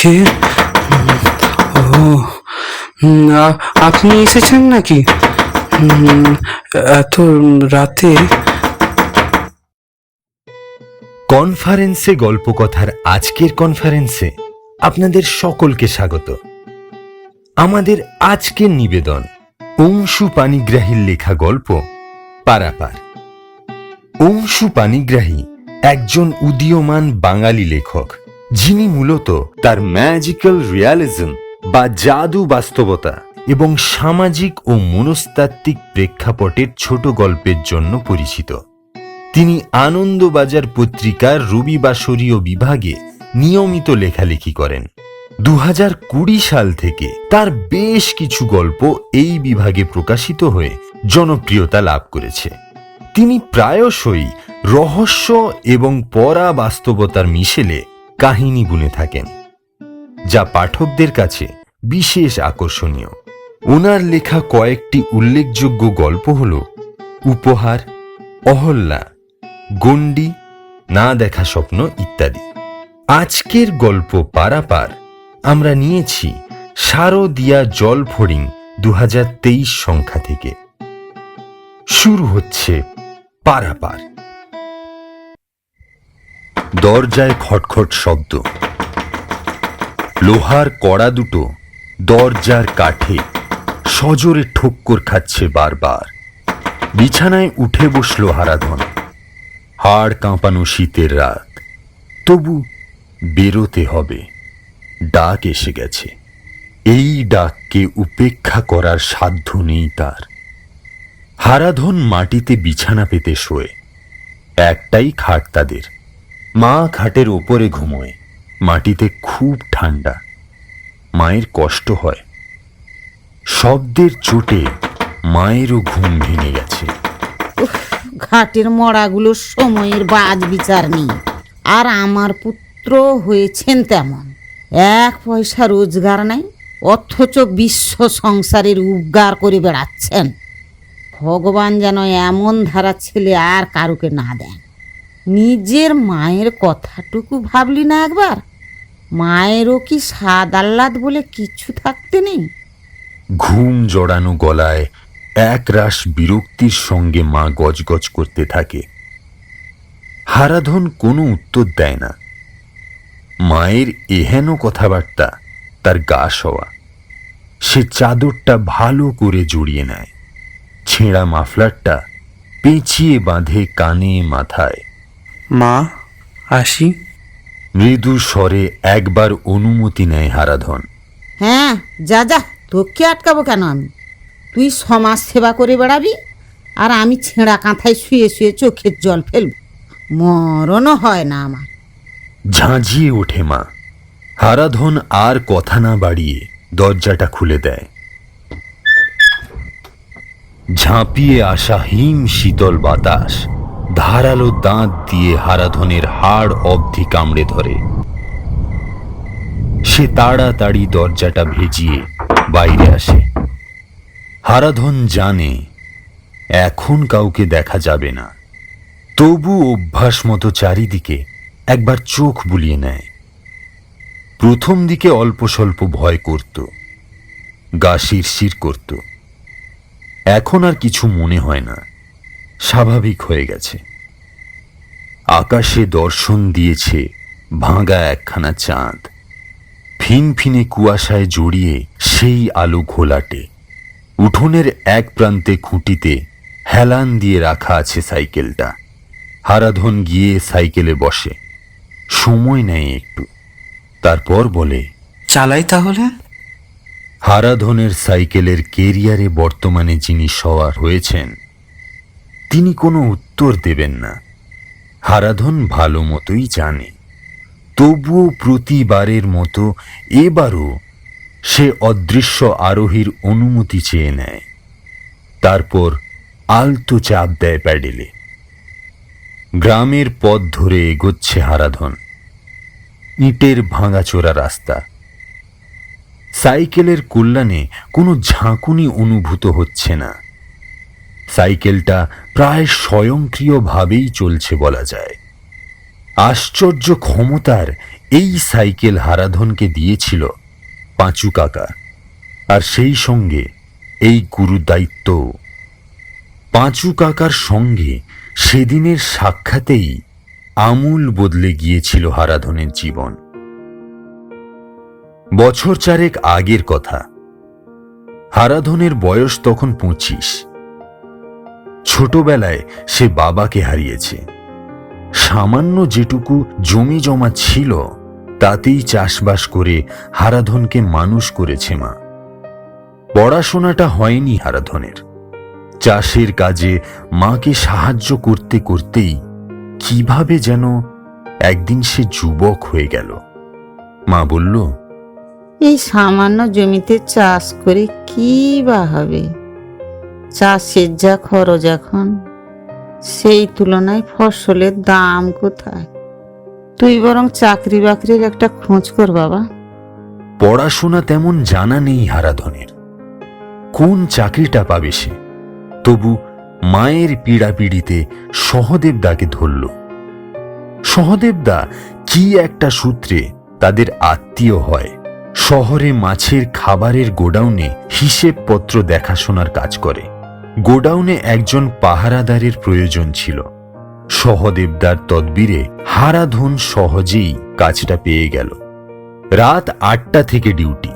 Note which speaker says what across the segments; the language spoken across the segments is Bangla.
Speaker 1: কে? ও, আপনি এসেছেন নাকি এত রাতে?
Speaker 2: কনফারেন্সে গল্পকথার আজকের কনফারেন্সে আপনাদের সকলকে স্বাগত। আমাদের আজকের নিবেদন অংশু পানিগ্রাহীর লেখা গল্প পারাপার। অংশু পানিগ্রাহী একজন উদীয়মান বাঙালি লেখক, যিনি মূলত তার ম্যাজিক্যাল রিয়ালিজম বা জাদু বাস্তবতা এবং সামাজিক ও মনস্তাত্ত্বিক প্রেক্ষাপটের ছোট গল্পের জন্য পরিচিত। তিনি আনন্দবাজার পত্রিকার রবিবাসরীয় বিভাগে নিয়মিত লেখালেখি করেন। 2020 সাল থেকে তার বেশ কিছু গল্প এই বিভাগে প্রকাশিত হয়ে জনপ্রিয়তা লাভ করেছে। তিনি প্রায়শই রহস্য এবং পরা বাস্তবতার মিশেলে কাহিনী বুনে থাকেন, যা পাঠকদের কাছে বিশেষ আকর্ষণীয়। ওনার লেখা কয়েকটি উল্লেখযোগ্য গল্প হল উপহার, অহল্যা, গণ্ডি, না দেখা স্বপ্ন ইত্যাদি। আজকের গল্প পারাপার আমরা নিয়েছি শারদিয়া জল ফড়িং 2023 সংখ্যা থেকে। শুরু হচ্ছে পারাপার। দরজায় খটখট শব্দ। লোহার কড়া দুটো দরজার কাঠে সজোরে ঠোক্কর খাচ্ছে বারবার। বিছানায় উঠে বসল হারাধন। হাড় কাঁপানো শীতের রাত, তবু বেরোতে হবে। ডাক এসে গেছে। এই ডাককে উপেক্ষা করার সাধ্য নেই তার। হারাধন মাটিতে বিছানা পেতে শোয়। একটাই খাট তাদের। মা খাটের ওপরে ঘুমোয়। মাটিতে খুব ঠান্ডা। মায়ের কষ্ট হয়। শব্দের চোটে মায়েরও ঘুম ভেঙে গেছে।
Speaker 3: ঘাটের মড়াগুলো সময়ের বাজ বিচার নেই। আর আমার পুত্র হয়েছেন তেমন। 1 পয়সা রোজগার নাই, অথচ বিশ্ব সংসারের উপকার করে বেড়াচ্ছেন। ভগবান যেন এমন ধারা ছেলে আর কারুকে না দেন। নিজের মায়ের কথাটুকু ভাবলি না একবার? মায়েরও কি স্বাদ আহ্লাদ বলে কিছু থাকতে নেই?
Speaker 2: ঘুম জড়ানো গলায় একরাশ বিরক্তির সঙ্গে মা গজগজ করতে থাকে। হারাধন কোনো উত্তর দেয় না। মায়ের এহেন কথাবার্তা তার গা সওয়া। সে চাদরটা ভালো করে জড়িয়ে নেয়। ছেঁড়া মাফলারটা পেঁচিয়ে বাঁধে কানে মাথায়।
Speaker 1: মা, আসি?
Speaker 3: মৃদু স্বরে
Speaker 2: একবার অনুমতি নেয় হারাধন।
Speaker 3: হ্যাঁ, যা যা, তোকে আটকাবো কেন আমি? তুই সমাজ সেবা করে বেড়াবি, আর আমি ছেঁড়া কাঁথায় শুয়ে শুয়ে চোখের জল ফেলব। মরণও হয় না আমার।
Speaker 2: ঝাঁঝিয়ে ওঠে মা। হারাধন আর কথা না বাড়িয়ে দরজাটা খুলে দেয়। ঝাঁপিয়ে আসা হিম শীতল বাতাস ধারালো দাঁত দিয়ে হারাধনের হাড় অবধি কামড়ে ধরে। সে তাড়াতাড়ি দরজাটা ভেজিয়ে বাইরে আসে। হারাধন জানে এখন কাউকে দেখা যাবে না, তবু অভ্যাস মতো চারিদিকে একবার চোখ বুলিয়ে নেয়। প্রথম দিকে অল্প স্বল্প ভয় করত, গা শিরশির করত। এখন আর কিছু মনে হয় না, স্বাভাবিক হয়ে গেছে। আকাশে দর্শন দিয়েছে ভাঙা একখানা চাঁদ। ফিনফিনে কুয়াশায় জড়িয়ে সেই আলো ঘোলাটে। উঠোনের এক প্রান্তে খুঁটিতে হেলান দিয়ে রাখা আছে সাইকেলটা। হারাধন গিয়ে সাইকেলে বসে, সময় নেয় একটু, তারপর বলে,
Speaker 1: চালাই তাহলে?
Speaker 2: হারাধনের সাইকেলের কেরিয়ারে বর্তমানে যিনি সওয়ার হয়েছেন তিনি কোনো উত্তর দেবেন না। হারাধন ভালো মতোই জানে, তবুও প্রতিবারের মতো এবারও সে অদৃশ্য আরোহীর অনুমতি চেয়ে নেয়। তারপর আলতো চাপ দেয় প্যাডেলে। গ্রামের পথ ধরে এগোচ্ছে হারাধন। ইটের ভাঙাচোরা রাস্তা। সাইকেলের কল্যাণে কোনো ঝাঁকুনি অনুভূত হচ্ছে না। সাইকেলটা প্রায় স্বয়ংক্রিয়ভাবেই চলছে বলা যায়। আশ্চর্য ক্ষমতার এই সাইকেল হারাধনকে দিয়েছিল পাঁচু কাকা, আর সেই সঙ্গে এই গুরুদায়িত্ব। পাঁচু কাকার সঙ্গে সেদিনের সাক্ষাতেই আমূল বদলে গিয়েছিল হারাধনের জীবন। বছর চারেক আগের কথা। হারাধনের বয়স তখন 25। ছোটবেলায় সে বাবাকে হারিয়েছে। সামান্য যেটুকু জমি জমা ছিল তাতেই চাষবাস করে হারাধনকে মানুষ করেছে মা। পড়াশোনাটা হয়নি হারাধনের। চাষের কাজে মাকে সাহায্য করতে করতেই কিভাবে যেন একদিন সে যুবক হয়ে গেল। মা বলল,
Speaker 3: এই সামান্য জমিতে চাষ করে কি বা হবে? চাষের যা খরচ এখন, সেই তুলনায় ফসলের দাম কোথায়? তুই বরং চাকরি বাকরির একটা খোঁজ কর বাবা।
Speaker 2: পড়াশোনা তেমন জানা নেই হারাধনের, কোন চাকরিটা পাবে সে? তবু মায়ের পীড়াপিড়িতে সহদেবদাকে ধরল। সহদেবদা কি একটা সূত্রে তাদের আত্মীয় হয়। শহরে মাছের খাবারের গোডাউনে হিসেবপত্র দেখাশোনার কাজ করে। গোডাউনে একজন পাহারাদারের প্রয়োজন ছিল। সহদেবদার তদবিরে হারাধন সহজেই কাজটা পেয়ে গেল। রাত 8টা থেকে ডিউটি।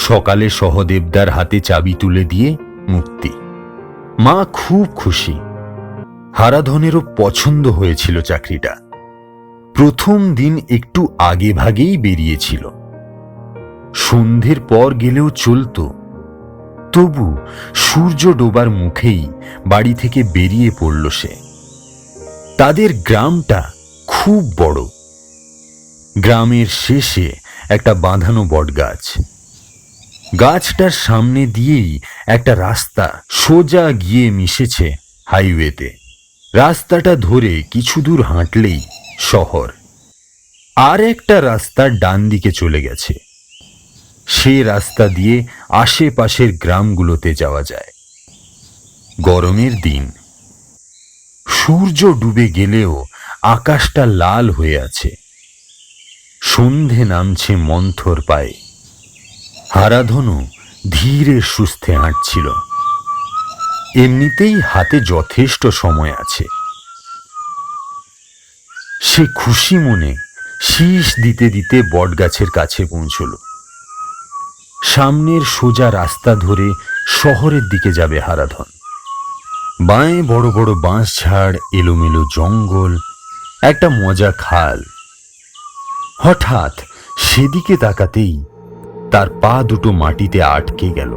Speaker 2: সকালে সহদেবদার হাতে চাবি তুলে দিয়ে মুক্তি। মা খুব খুশি। হারাধনেরও পছন্দ হয়েছিল চাকরিটা। প্রথম দিন একটু আগে ভাগেই বেরিয়েছিল। সন্ধ্যের পর গেলেও চলত। তবু সূর্য ডোবার মুখেই বাড়ি থেকে বেরিয়ে পড়ল সে। তাদের গ্রামটা খুব বড়। গ্রামের শেষে একটা বাঁধানো বটগাছ। গাছটার সামনে দিয়েই একটা রাস্তা সোজা গিয়ে মিশেছে হাইওয়েতে। রাস্তাটা ধরে কিছু দূর হাঁটলেই শহর। আর একটা রাস্তা ডান দিকে চলে গেছে। সে রাস্তা দিয়ে আশেপাশের গ্রামগুলোতে যাওয়া যায়। গরমের দিন। সূর্য ডুবে গেলেও আকাশটা লাল হয়ে আছে। সন্ধে নামছে মন্থর পায়ে। হারাধনু ধীরে সুস্থে হাঁটছিল। এমনিতেই হাতে যথেষ্ট সময় আছে। সে খুশি মনে শীষ দিতে দিতে বটগাছের কাছে পৌঁছল। সামনের সোজা রাস্তা ধরে শহরের দিকে যাবে হারাধন। বাঁয়ে বড় বড় বাঁশ ঝাড়, এলোমেলো জঙ্গল, একটা মজা খাল। হঠাৎ সেদিকে তাকাতেই তার পা দুটো মাটিতে আটকে গেল।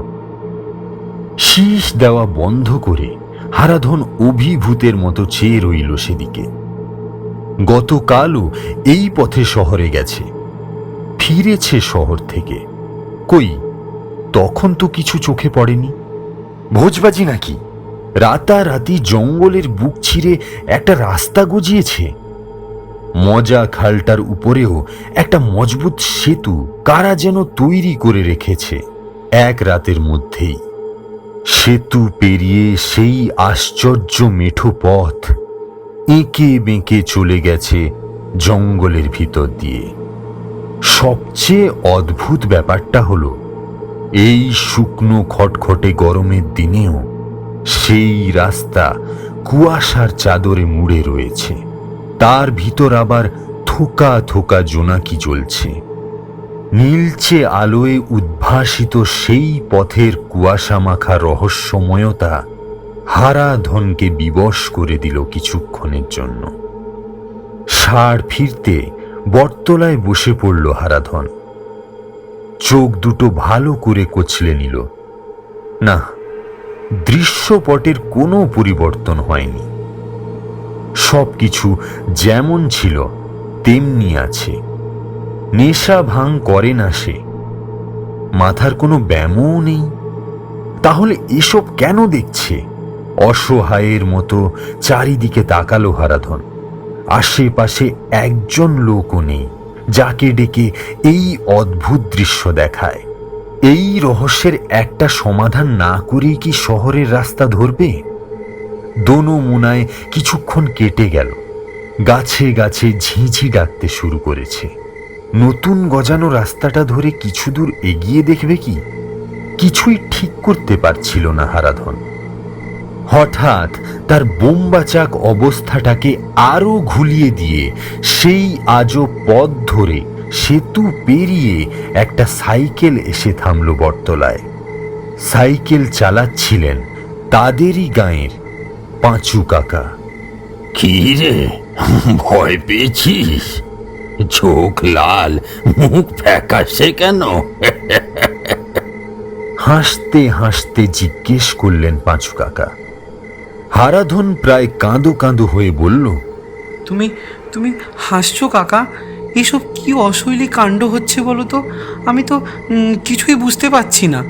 Speaker 2: শীষ দেওয়া বন্ধ করে হারাধন অভিভূতের মতো চেয়ে রইল সেদিকে। গতকালও এই পথে শহরে গেছে, ফিরেছে শহর থেকে। কই, তখন তো কিছু চোখে পড়েনি। ভোজবাজি নাকি? রাতারাতি জঙ্গলের বুক ছিঁড়ে একটা রাস্তা গজিয়েছে। মজা খালটার উপরেও একটা মজবুত সেতু কারা যেন তৈরি করে রেখেছে এক রাতের মধ্যেই। সেতু পেরিয়ে সেই আশ্চর্য মেঠো পথ এঁকে বেঁকে চলে গেছে জঙ্গলের ভিতর দিয়ে। সবচেয়ে অদ্ভুত ব্যাপারটা হলো, এই শুকনো খটখটে গরমের দিনেও সেই রাস্তা কুয়াশার চাদরে মুড়ে রয়েছে। তার ভিতর আবার থোকা থোকা জোনাকি জ্বলছে। নীলচে আলোয় উদ্ভাসিত সেই পথের কুয়াশা মাখা রহস্যময়তা হারাধনকে বিবশ করে দিল কিছুক্ষণের জন্য। ষাঁড় ফিরতে বটতলায় বসে পড়ল হারাধন। চোখ দুটো ভালো করে কচলে নিল। না, দৃশ্যপটের কোনো পরিবর্তন হয়নি। সবকিছু যেমন ছিল তেমনি আছে। নেশা ভাঙ করে না সে। মাথার কোনো ব্যায়ামও নেই। তাহলে এসব কেন দেখছে? অসহায়ের মতো চারিদিকে তাকালো হারাধন। আশেপাশে একজন লোকও নেই যাকে ডেকে এই অদ্ভুত দৃশ্য দেখায়। এই রহস্যের একটা সমাধান না করেই কি শহরের রাস্তা ধরবে? দোনো মুনায় কিছুক্ষণ কেটে গেল। গাছে গাছে ঝিঁঝি ডাকতে শুরু করেছে। নতুন গজানো রাস্তাটা ধরে কিছু দূর এগিয়ে দেখবে কি কিছুই ঠিক করতে পারছিল না হারাধন। হঠাৎ তার বোম্বাচাক অবস্থাটাকে আরো ঘুলিয়ে দিয়ে সেই আজব পথ ধরে সেতু পেরিয়ে একটা সাইকেল এসে থামল বটতলায়। সাইকেল চালাচ্ছিলেন তাদেরই গাঁয়ের পাঁচু কাকা।
Speaker 4: কি রে, ভয় পেয়েছিস? চোখ লাল, মুখ ফ্যাকাশে কেন?
Speaker 2: হাসতে হাসতে জিজ্ঞেস করলেন পাঁচু কাকা। হারাধন প্রায় কাঁদো কাঁদো হয়ে বলল,
Speaker 1: তুমি তুমি হাসছো কাকা? এসব কি অশৈলী কাণ্ড হচ্ছে বলো তো? আমি তো কিছুই বুঝতে পারছি না।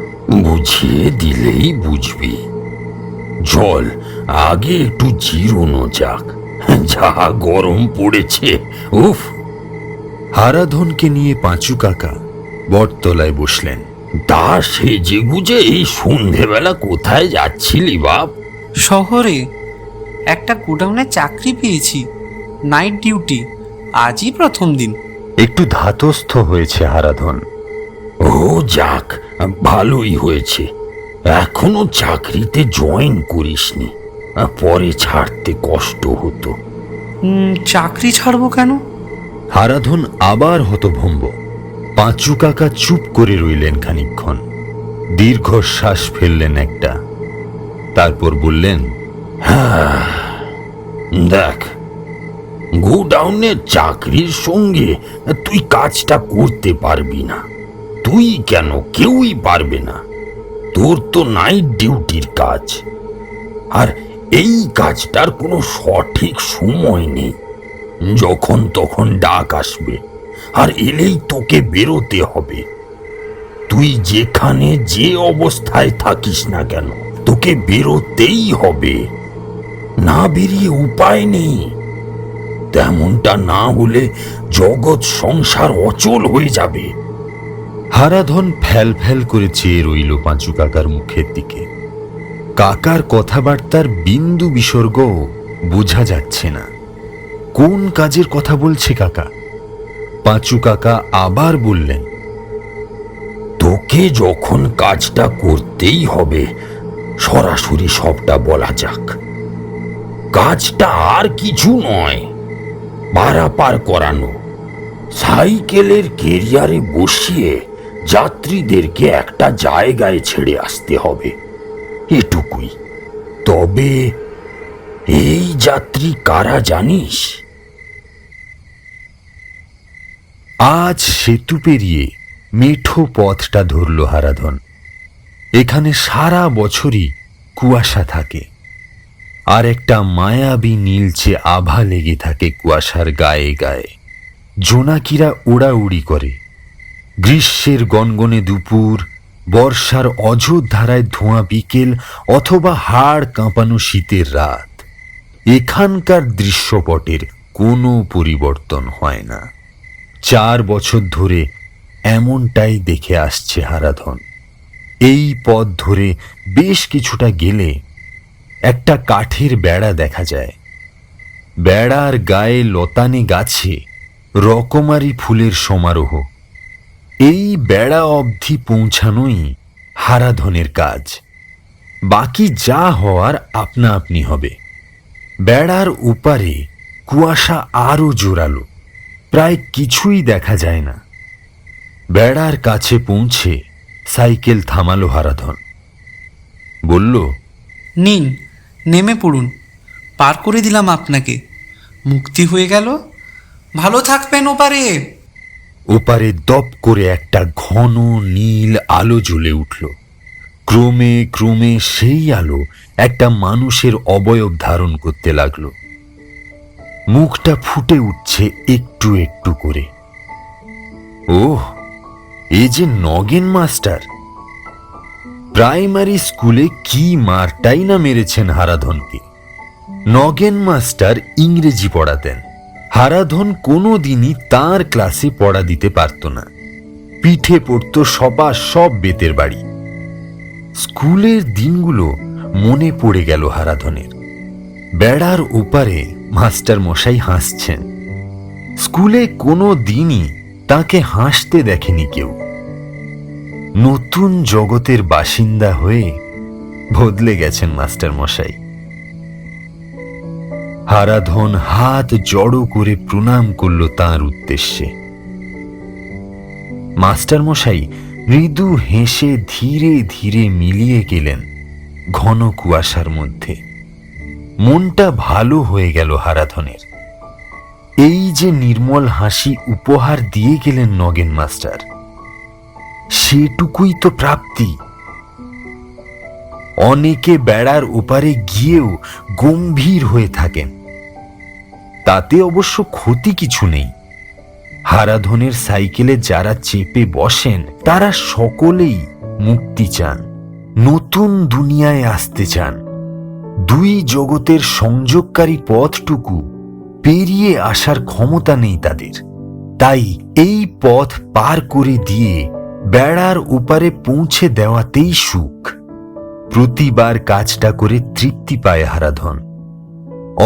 Speaker 4: বুঝিয়ে দিলেই বুঝবি। চল আগে একটু জিরোনো যাক, যা গরম পড়েছে। উফ!
Speaker 2: হারাধনকে নিয়ে পাঁচু কাকা বটতলায় বসলেন।
Speaker 4: তা সেজে গুজে এই সন্ধেবেলা কোথায় যাচ্ছিলি বাপ?
Speaker 1: শহরে একটা গোডাউনে চাকরি পেয়েছি, নাইট ডিউটি। আজই প্রথম দিন।
Speaker 2: একটু ধাতস্থ হয়েছে হারাধন।
Speaker 4: ও যাক, ভালোই হয়েছে। এখনো চাকরিতে জয়েন করিসনি, পরে ছাড়তে কষ্ট হতো।
Speaker 1: চাকরি ছাড়বো কেন?
Speaker 2: হারাধন আবার হতভম্ব। পাঁচু কাকা চুপ করে রইলেন খানিকক্ষণ, দীর্ঘশ্বাস ফেললেন একটা, তারপর বললেন,
Speaker 4: দেখ, গোডাউনের চাকরির সঙ্গে তুই কাজটা করতে পারবি না। তুই কেন, কেউই পারবে না। তোর তো নাইট ডিউটির কাজ, আর এই কাজটার কোনো সঠিক সময় নেই। যখন তখন ডাক আসবে, আর এলেই তোকে বেরোতে হবে। তুই যেখানে যে অবস্থায় থাকিস না কেন, তোকে বেরোতেই হবে। না বেরিয়ে উপায় নেই। তেমনটা না হলে জগৎ সংসার অচল হয়ে যাবে।
Speaker 2: হারাধন ফ্যাল ফ্যাল করে চেয়ে রইল পাঁচু কাকার মুখের দিকে। কাকার কথাবার্তার বিন্দু বিসর্গ বোঝা যাচ্ছে না। কোন কাজের কথা বলছে কাকা? পাঁচু কাকা আবার বললেন,
Speaker 4: তোকে যখন কাজটা করতেই হবে, সরাসরি সবটা বলা যাক। কাজটা আর কিছু নয়, পারাপার করানো। সাইকেলের কেরিয়ারে বসিয়ে যাত্রীদেরকে একটা জায়গায় ছেড়ে আসতে হবে, এটুকুই। তবে এই যাত্রী কারা জানিস?
Speaker 2: আজ সেতু পেরিয়ে মেঠো পথটা ধরল হারাধন। এখানে সারা বছরই কুয়াশা থাকে, আর একটা মায়াবী নীলচে আভা লেগে থাকে কুয়াশার গায়ে গায়ে। জোনাকিরা ওড়াউড়ি করে। গ্রীষ্মের গনগনে দুপুর, বর্ষার অঝোর ধারায় ধোঁয়া বিকেল, অথবা হাড় কাঁপানো শীতের রাত, এখানকার দৃশ্যপটের কোনো পরিবর্তন হয় না। 4 বছর ধরে এমনটাই দেখে আসছে হারাধন। এই পথ ধরে বেশ কিছুটা গেলে একটা কাঠের বেড়া দেখা যায়। বেড়ার গায়ে লতানে গাছে রকমারি ফুলের সমারোহ। এই বেড়া অবধি পৌঁছানোই হারাধনের কাজ। বাকি যা হওয়ার আপনা আপনি হবে। বেড়ার উপারে কুয়াশা আরো জোরালো, প্রায় কিছুই দেখা যায় না। বেড়ার কাছে পৌঁছে সাইকেল থামালো হারাধন। বলল,
Speaker 1: নিন, নেমে পড়ুন। পার করে দিলাম আপনাকে। মুক্তি হয়ে গেল। ভালো থাকবেন ওপারে।
Speaker 2: ওপারে দপ করে একটা ঘন নীল আলো জ্বলে উঠল। ক্রমে ক্রমে সেই আলো একটা মানুষের অবয়ব ধারণ করতে লাগলো। মুখটা ফুটে উঠছে একটু একটু করে। ওহ, এ যে নগেন মাস্টার। প্রাইমারি স্কুলে কি মারটাই না মেরেছেন হারাধনকে। নগেন মাস্টার ইংরেজি পড়াতেন। হারাধন কোনো দিনই তাঁর ক্লাসে পড়া দিতে পারত না। পিঠে পড়ত সব বেতের বাড়ি। স্কুলের দিনগুলো মনে পড়ে গেল হারাধনের। বেড়ার ওপারে মাস্টার মশাই হাসছেন। স্কুলে কোনো দিনই তাকে হাসতে দেখেনি কেউ। নতুন জগতের বাসিন্দা হয়ে বদলে গেছেন মাস্টার মশাই। হারাধন হাত জড়ো করে প্রণাম করল তাঁর উদ্দেশ্যে। মাস্টার মশাই মৃদু হেসে ধীরে ধীরে মিলিয়ে গেলেন ঘন কুয়াশার মধ্যে। মনটা ভালো হয়ে গেল হারাধনের। এই যে নির্মল হাসি উপহার দিয়ে গেলেন নগেন মাস্টার, সেটুকুই তো প্রাপ্তি। অনেকে বেড়ার ওপারে গিয়েও গম্ভীর হয়ে থাকেন, তাতে অবশ্য ক্ষতি কিছু নেই। হারাধনের সাইকেলে যারা চেপে বসেন তারা সকলেই মুক্তি চান, নতুন দুনিয়ায় আসতে চান। দুই জগতের সংযোগকারী পথটুকু পেরিয়ে আসার ক্ষমতা নেই তাদের। তাই এই পথ পার করে দিয়ে বেড়ার ওপারে পৌঁছে দেওয়াতেই সুখ। প্রতিবার কাজটা করে তৃপ্তি পায় হারাধন।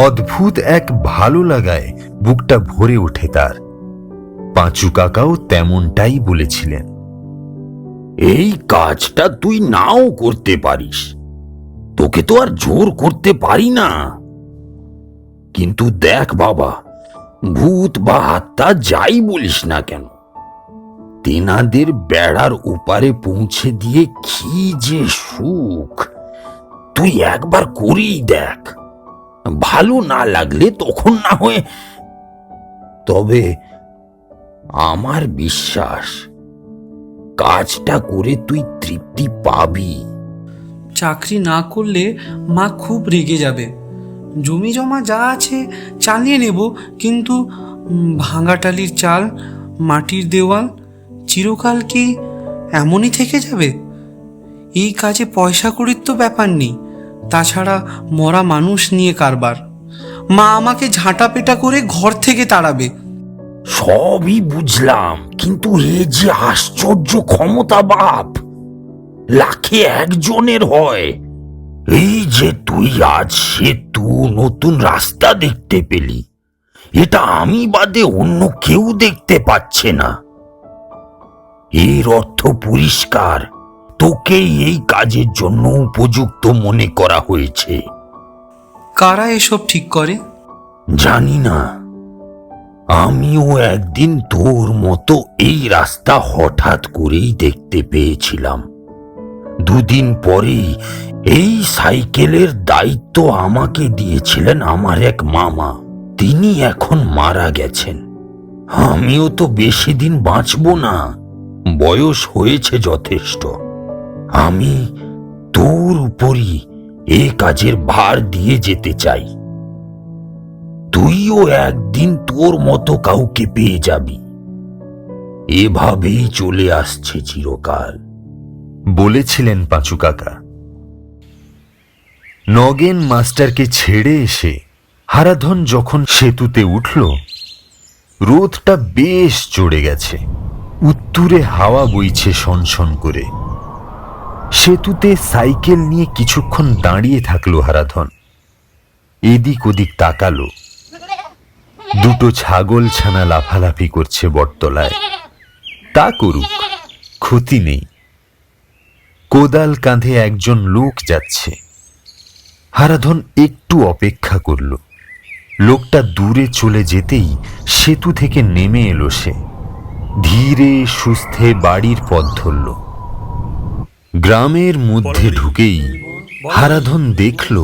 Speaker 2: অদ্ভুত এক ভালো লাগায় বুকটা ভরে ওঠে তার। পাঁচু কাকাও তেমনটাই বলেছিলেন।
Speaker 4: এই কাজটা তুই নাও করতে পারিস, তোকে তো আর জোর করতে পারি না। কিন্তু দেখ বাবা, ভূত বা আত্মা যাই বলিস না কেন, তেনাদের বেড়ার ওপারে পৌঁছে দিয়ে কি যে সুখ, তুই একবার করেই দেখ। ভালো না লাগলে তখন না হয়ে, তবে আমার বিশ্বাস কাজটা করে তুই তৃপ্তি পাবি।
Speaker 1: চাকরি না করলে মা খুব রেগে যাবে। জমি জমা যা আছে চালিয়ে নেব, কিন্তু ভাঙা টালির চাল, মাটির দেওয়াল চিরকাল কি এমনই থেকে যাবে? এই কাজে পয়সা কড়ির তো ব্যাপার নেই, তাছাড়া মরা মানুষ নিয়ে কারবার। মা আমাকে ঝাঁটা পেটা করে ঘর থেকে তাড়াবে।
Speaker 4: সবই বুঝলাম, কিন্তু এ যে আশ্চর্য ক্ষমতা বাপ, লাখে একজনের হয়। এই যে তুই আজ সেতু, নতুন রাস্তা দেখতে পেলি, এটা আমি বাদে অন্য কেউ দেখতে পাচ্ছে না। এর অর্থ পরিষ্কার, তোকেই এই কাজের জন্য উপযুক্ত মনে করা হয়েছে।
Speaker 1: কারা এসব ঠিক করে?
Speaker 4: জানি না, আমিও একদিন তোর মতো এই রাস্তা হঠাৎ করেই দেখতে পেয়েছিলাম। দুদিন পরেই এই সাইকেলের দায়িত্ব আমাকে দিয়েছিলেন আমার এক মামা। তিনি এখন মারা গেছেন। আমিও তো বেশি দিন বাঁচব না, বয়স হয়েছে যথেষ্ট। আমি তোর উপরই এ কাজের ভার দিয়ে যেতে চাই। তুইও একদিন তোর মতো কাউকে পেয়ে যাবি। এভাবেই চলে আসছে চিরকাল,
Speaker 2: বলেছিলেন পাঁচু কাকা। নগেন মাস্টারকে ছেড়ে এসে হারাধন যখন সেতুতে উঠল, রোদটা বেশ চড়ে গেছে। উত্তুরে হাওয়া বইছে সনসন করে। সেতুতে সাইকেল নিয়ে কিছুক্ষণ দাঁড়িয়ে থাকলো হারাধন। এদিক ওদিক তাকালো। দুটো ছাগল ছানা লাফালাফি করছে বটতলায়। তা করুক, ক্ষতি নেই। কোদাল কাঁধে একজন লোক যাচ্ছে। হারাধন একটু অপেক্ষা করল। লোকটা দূরে চলে যেতেই সেতু থেকে নেমে এলো সে। ধীরে সুস্থে বাড়ির পথ ধরল। গ্রামের মধ্যে ঢুকেই হারাধন দেখল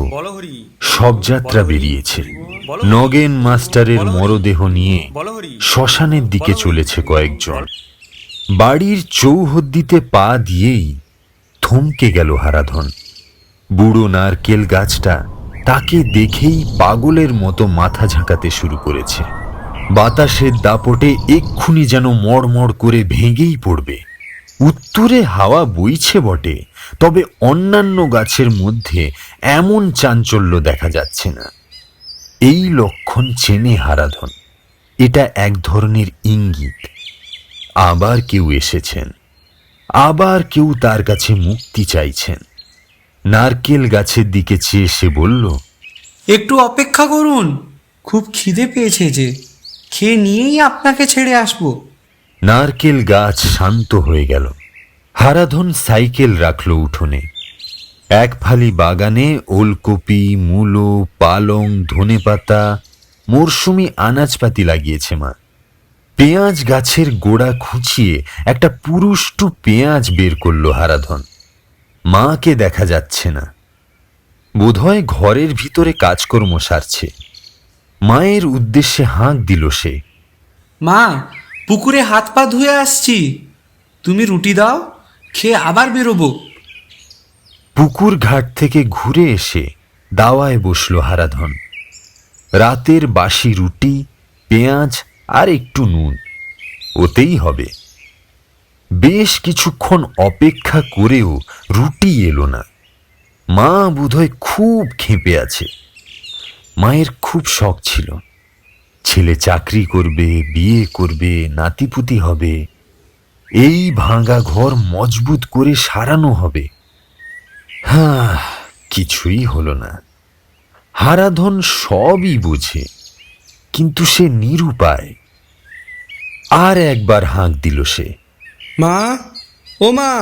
Speaker 2: শবযাত্রা বেরিয়েছে। নগেন মাস্টারের মরদেহ নিয়ে শ্মশানের দিকে চলেছে কয়েকজন। বাড়ির চৌহদ্দিতে পা দিয়েই থমকে গেল হারাধন। বুড়ো নারকেল গাছটা তাকে দেখেই পাগলের মতো মাথা ঝাঁকাতে শুরু করেছে। বাতাসের দাপটে এক্ষুনি যেন মড়মড় করে ভেঙেই পড়বে। উত্তরে হাওয়া বইছে বটে, তবে অন্যান্য গাছের মধ্যে এমন চাঞ্চল্য দেখা যাচ্ছে না। এই লক্ষণ চেনে হারাধন। এটা এক ধরনের ইঙ্গিত। আবার কেউ এসেছেন, আবার কেউ তার কাছে মুক্তি চাইছেন। নারকেল গাছের দিকে চেয়ে সে বলল,
Speaker 1: একটু অপেক্ষা করুন, খুব খিদে পেয়েছে যে, খেয়ে নিয়েই আপনাকে ছেড়ে আসবো।
Speaker 2: নারকেল গাছ শান্ত হয়ে গেল। হারাধন সাইকেল রাখল উঠোনে। এক ফালি বাগানে ওলকপি, মূলো, পালং, ধনেপাতা, মরশুমি আনাজপাতি লাগিয়েছে মা। পেঁয়াজ গাছের গোড়া খুঁচিয়ে একটা পুরুষ্টু পেঁয়াজ বের করল হারাধন। মাকে দেখা যাচ্ছে না, বোধহয় ঘরের ভিতরে কাজকর্ম সারছে। মায়ের উদ্দেশ্যে হাঁক দিল সে।
Speaker 1: মা, পুকুরে হাত পা ধুয়ে আসছি, তুমি রুটি দাও, খেয়ে আবার বেরোবো।
Speaker 2: পুকুর ঘাট থেকে ঘুরে এসে দাওয়ায় বসল হারাধন। রাতের বাসি রুটি, পেঁয়াজ আর একটু নুন, ওতেই হবে। বেশ কিছুক্ষণ অপেক্ষা করেও রুটি এলো না। মা বোধহয় খুব ক্ষেপে আছে। মায়ের খুব শখ ছিল, ছেলে চাকরি করবে, বিয়ে করবে, নাতিপুতি হবে, এই ভাঙা ঘর মজবুত করে সারানো হবে। হ্যাঁ, কিছুই হলো না। হারাধন সবই বোঝে, কিন্তু সে নিরুপায়। আর একবার হাঁক দিল সে।
Speaker 1: মা, ও মা।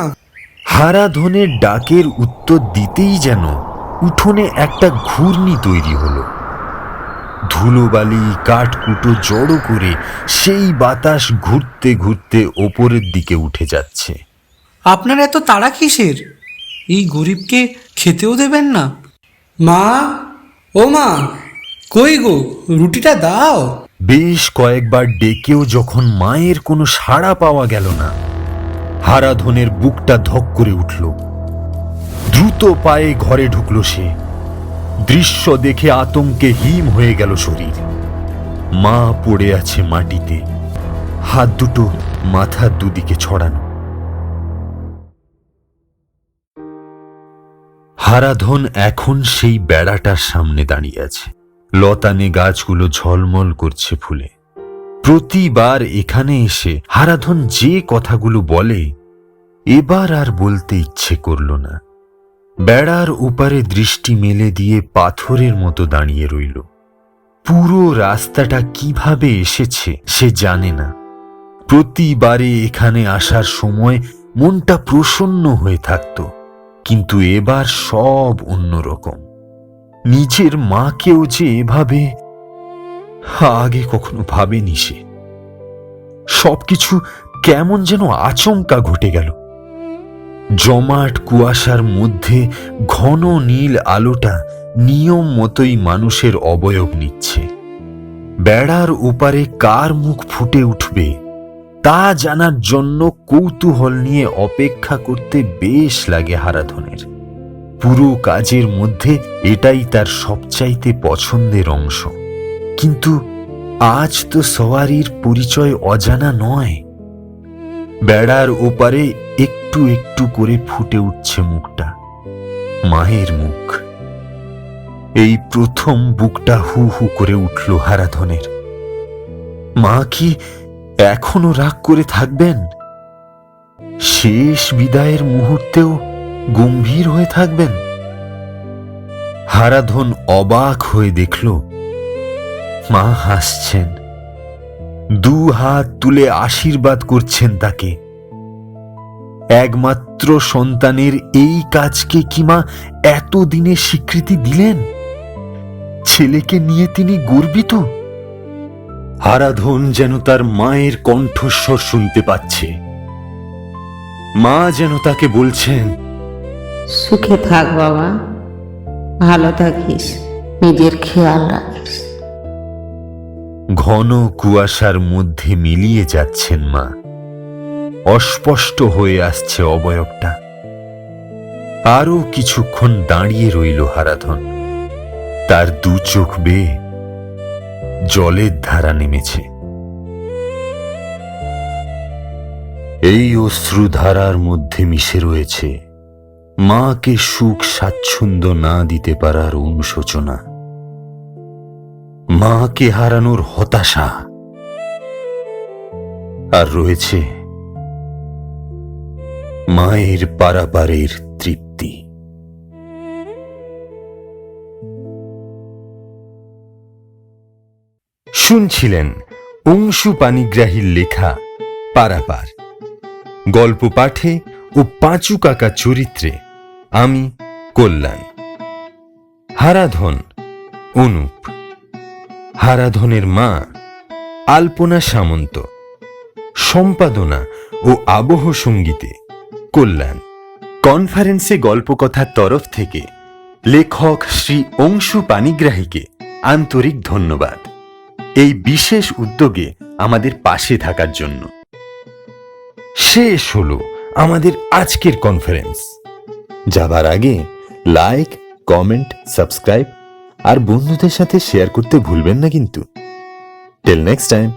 Speaker 2: হারাধনের ডাকের উত্তর দিতেই যেন উঠোনে একটা ঘূর্ণি তৈরি হলো। ধুলোবালি, কাঠকুটো জড়ো করে সেই বাতাস ঘুরতে ঘুরতে ওপরের দিকে উঠে যাচ্ছে।
Speaker 1: আপনার এত তাড়া কিসের? এই গরিবকে খেতেও দেবেন না? মা, ও মা, কই গো, রুটিটা দাও।
Speaker 2: বেশ কয়েকবার ডেকেও যখন মায়ের কোনো সাড়া পাওয়া গেল না, হারাধনের বুকটা ধক করে উঠল। দ্রুত পায়ে ঘরে ঢুকল সে। দৃশ্য দেখে আতঙ্কে হিম হয়ে গেল শরীর। মা পড়ে আছে মাটিতে, হাত দুটো মাথার দুদিকে ছড়ানো। হারাধন এখন সেই বেড়াটার সামনে দাঁড়িয়ে আছে। লতানে গাছগুলো ঝলমল করছে ফুলে। প্রতিবার এখানে এসে হারাধন যে কথাগুলো বলে, এবার আর বলতে ইচ্ছে করল না। বেড়ার ওপারে দৃষ্টি মেলে দিয়ে পাথরের মতো দাঁড়িয়ে রইল। পুরো রাস্তাটা কিভাবে এসেছে সে জানে না। প্রতিবারে এখানে আসার সময় মনটা প্রসন্ন হয়ে থাকত, কিন্তু এবার সব অন্যরকম। নিজের মাকেও যে এভাবে আগে কখনো ভাবেনি সে। সবকিছু কেমন যেন আচমকা ঘটে গেল। জমাট কুয়াশার মধ্যে ঘন নীল আলোটা নিয়ম মতোই মানুষের অবয়ব নিচ্ছে। বেড়ার ওপারে কার মুখ ফুটে উঠবে তা জানার জন্য কৌতূহল নিয়ে অপেক্ষা করতে বেশ লাগে হারাধনের। পুরো কাজের মধ্যে এটাই তার সবচাইতে পছন্দের অংশ। কিন্তু আজ তো সওয়ারির পরিচয় অজানা নয়। বেড়ার ওপারে একটু একটু করে ফুটে উঠছে মুখটা, মায়ের মুখ। এই প্রথম বুকটা হু হু করে উঠল হারাধনের। মা কি এখনো রাগ করে থাকবেন? শেষ বিদায়ের মুহূর্তেও গম্ভীর হয়ে থাকবেন? হারাধন অবাক হয়ে দেখল মা হাসছেন, দু হাত তুলে আশীর্বাদ করছেন তাকে। একমাত্র সন্তানের এই কাজকে কি মা এতদিনে স্বীকৃতি দিলেন? ছেলেকে নিয়ে তিনি গর্বিত। হারাধন যেন তার মায়ের কণ্ঠস্বর শুনতে পাচ্ছে। মা যেন তাকে বলছেন,
Speaker 3: সুখে থাক বাবা, ভালো থাকিস, নিজের খেয়াল রাখিস।
Speaker 2: ঘন কুয়াশার মধ্যে মিলিয়ে যাচ্ছেন মা। অস্পষ্ট হয়ে আসছে অবয়বটা। আরো কিছুক্ষণ দাঁড়িয়ে রইল হারাধন। তার দু চোখ বেয়ে জলের ধারা নেমেছে। এই অশ্রুধারার মধ্যে মিশে রয়েছে মাকে সুখ স্বাচ্ছন্দ্য না দিতে পারার অনুশোচনা, মাকে হারানোর হতাশা, আর রয়েছে মায়ের পারাপারের তৃপ্তি। শুনছিলেন অংশু পানিগ্রাহীর লেখা পারাপার। গল্প পাঠে ও পাঁচু কাকা চরিত্রে আমি কল্যাণ। হারাধন অনুপ। হারাধনের মা আলপনা সামন্ত। সম্পাদনা ও আবহ সঙ্গীতে কল্যাণ। কনফারেন্সে গল্পকথার তরফ থেকে লেখক শ্রী অংশু পানিগ্রাহীকে আন্তরিক ধন্যবাদ এই বিশেষ উদ্যোগে আমাদের পাশে থাকার জন্য। শেষ হলো আমাদের আজকের কনফারেন্স। যাবার আগে লাইক, কমেন্ট, সাবস্ক্রাইব আর বন্ধুদের সাথে শেয়ার করতে ভুলবেন না কিন্তু। Till next time.